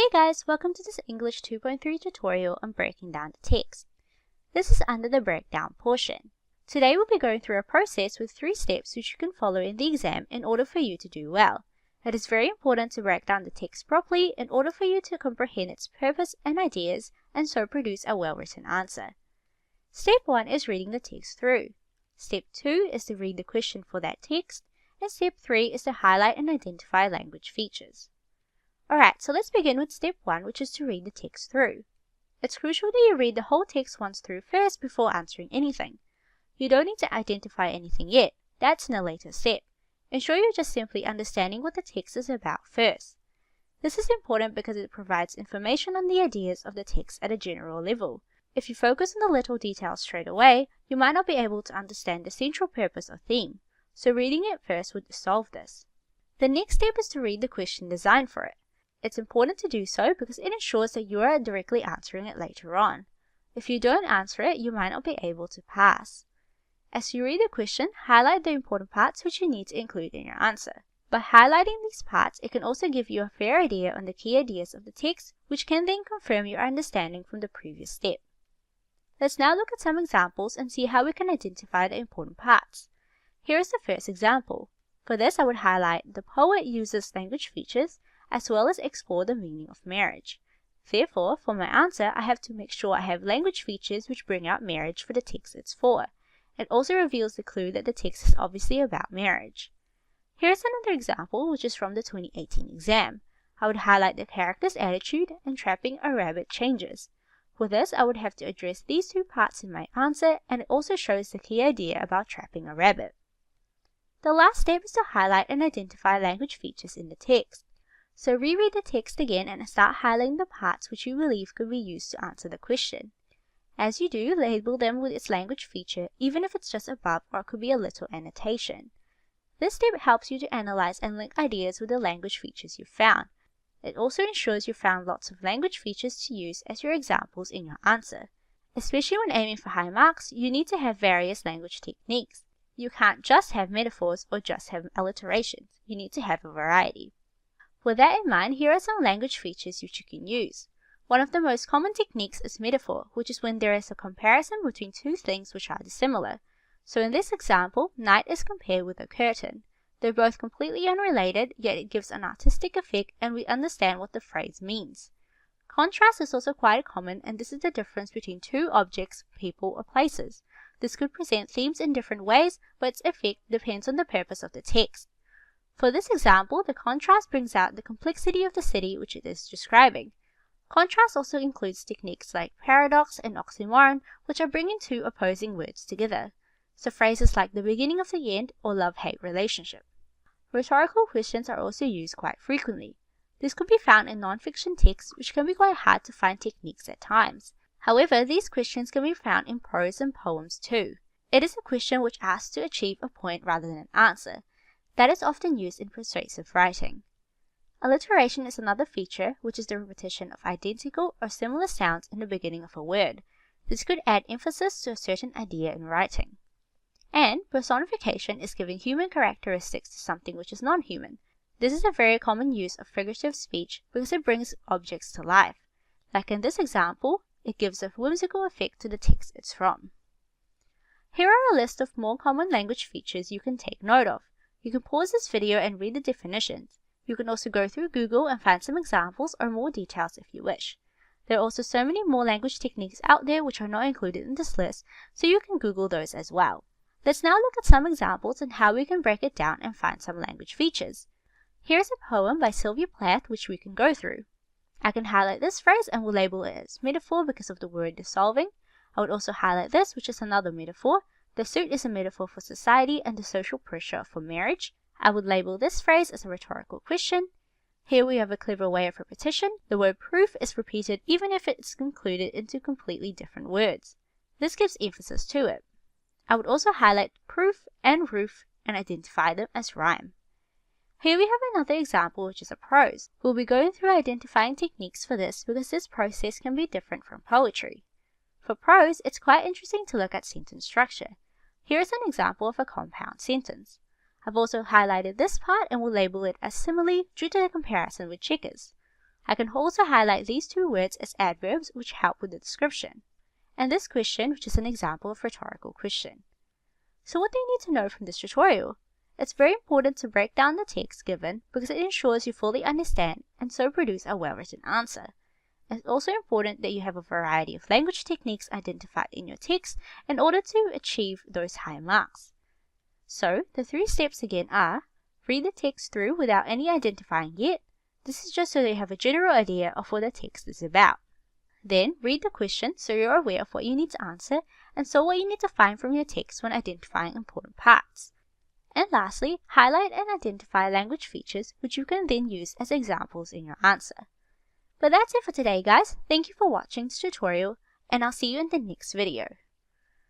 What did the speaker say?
Hey guys, welcome to this English 2.3 tutorial on breaking down the text. This is under the breakdown portion. Today we'll be going through a process with 3 steps which you can follow in the exam in order for you to do well. It is very important to break down the text properly in order for you to comprehend its purpose and ideas and so produce a well-written answer. Step 1 is reading the text through. Step 2 is to read the question for that text, and Step 3 is to highlight and identify language features. Alright, so let's begin with step 1, which is to read the text through. It's crucial that you read the whole text once through first before answering anything. You don't need to identify anything yet, that's in a later step. Ensure you're just simply understanding what the text is about first. This is important because it provides information on the ideas of the text at a general level. If you focus on the little details straight away, you might not be able to understand the central purpose or theme, so reading it first would solve this. The next step is to read the question designed for it. It's important to do so because it ensures that you are directly answering it later on. If you don't answer it, you might not be able to pass. As you read the question, highlight the important parts which you need to include in your answer. By highlighting these parts, it can also give you a fair idea on the key ideas of the text, which can then confirm your understanding from the previous step. Let's now look at some examples and see how we can identify the important parts. Here is the first example. For this, I would highlight the poet uses language features as well as explore the meaning of marriage. Therefore, for my answer, I have to make sure I have language features which bring out marriage for the text it's for. It also reveals the clue that the text is obviously about marriage. Here's another example which is from the 2018 exam. I would highlight the character's attitude and trapping a rabbit changes. For this, I would have to address these 2 parts in my answer, and it also shows the key idea about trapping a rabbit. The last step is to highlight and identify language features in the text. So reread the text again and start highlighting the parts which you believe could be used to answer the question. As you do, label them with its language feature, even if it's just above or it could be a little annotation. This step helps you to analyze and link ideas with the language features you found. It also ensures you found lots of language features to use as your examples in your answer. Especially when aiming for high marks, you need to have various language techniques. You can't just have metaphors or just have alliterations. You need to have a variety. With that in mind, here are some language features which you can use. One of the most common techniques is metaphor, which is when there is a comparison between 2 things which are dissimilar. So in this example, night is compared with a curtain. They're both completely unrelated, yet it gives an artistic effect and we understand what the phrase means. Contrast is also quite common, and this is the difference between 2 objects, people, or places. This could present themes in different ways, but its effect depends on the purpose of the text. For this example, the contrast brings out the complexity of the city which it is describing. Contrast also includes techniques like paradox and oxymoron, which are bringing 2 opposing words together. So phrases like the beginning of the end or love-hate relationship. Rhetorical questions are also used quite frequently. This could be found in non-fiction texts, which can be quite hard to find techniques at times. However, these questions can be found in prose and poems too. It is a question which asks to achieve a point rather than an answer. That is often used in persuasive writing. Alliteration is another feature, which is the repetition of identical or similar sounds in the beginning of a word. This could add emphasis to a certain idea in writing. And personification is giving human characteristics to something which is non-human. This is a very common use of figurative speech because it brings objects to life. Like in this example, it gives a whimsical effect to the text it's from. Here are a list of more common language features you can take note of. You can pause this video and read the definitions. You can also go through Google and find some examples or more details if you wish. There are also so many more language techniques out there which are not included in this list, so you can Google those as well. Let's now look at some examples and how we can break it down and find some language features. Here's a poem by Sylvia Plath which we can go through. I can highlight this phrase and will label it as metaphor because of the word dissolving. I would also highlight this, which is another metaphor. The suit is a metaphor for society and the social pressure for marriage. I would label this phrase as a rhetorical question. Here we have a clever way of repetition. The word proof is repeated even if it's included into completely different words. This gives emphasis to it. I would also highlight proof and roof and identify them as rhyme. Here we have another example which is a prose. We'll be going through identifying techniques for this because this process can be different from poetry. For prose, it's quite interesting to look at sentence structure. Here is an example of a compound sentence. I've also highlighted this part and will label it as simile due to the comparison with checkers. I can also highlight these two words as adverbs which help with the description, and this question which is an example of rhetorical question. So what do you need to know from this tutorial? It's very important to break down the text given because it ensures you fully understand and so produce a well-written answer. It's also important that you have a variety of language techniques identified in your text in order to achieve those high marks. So, the 3 steps again are: read the text through without any identifying yet. This is just so that you have a general idea of what the text is about. Then, read the question so you're aware of what you need to answer and so what you need to find from your text when identifying important parts. And lastly, highlight and identify language features which you can then use as examples in your answer. But that's it for today, guys. Thank you for watching this tutorial, and I'll see you in the next video.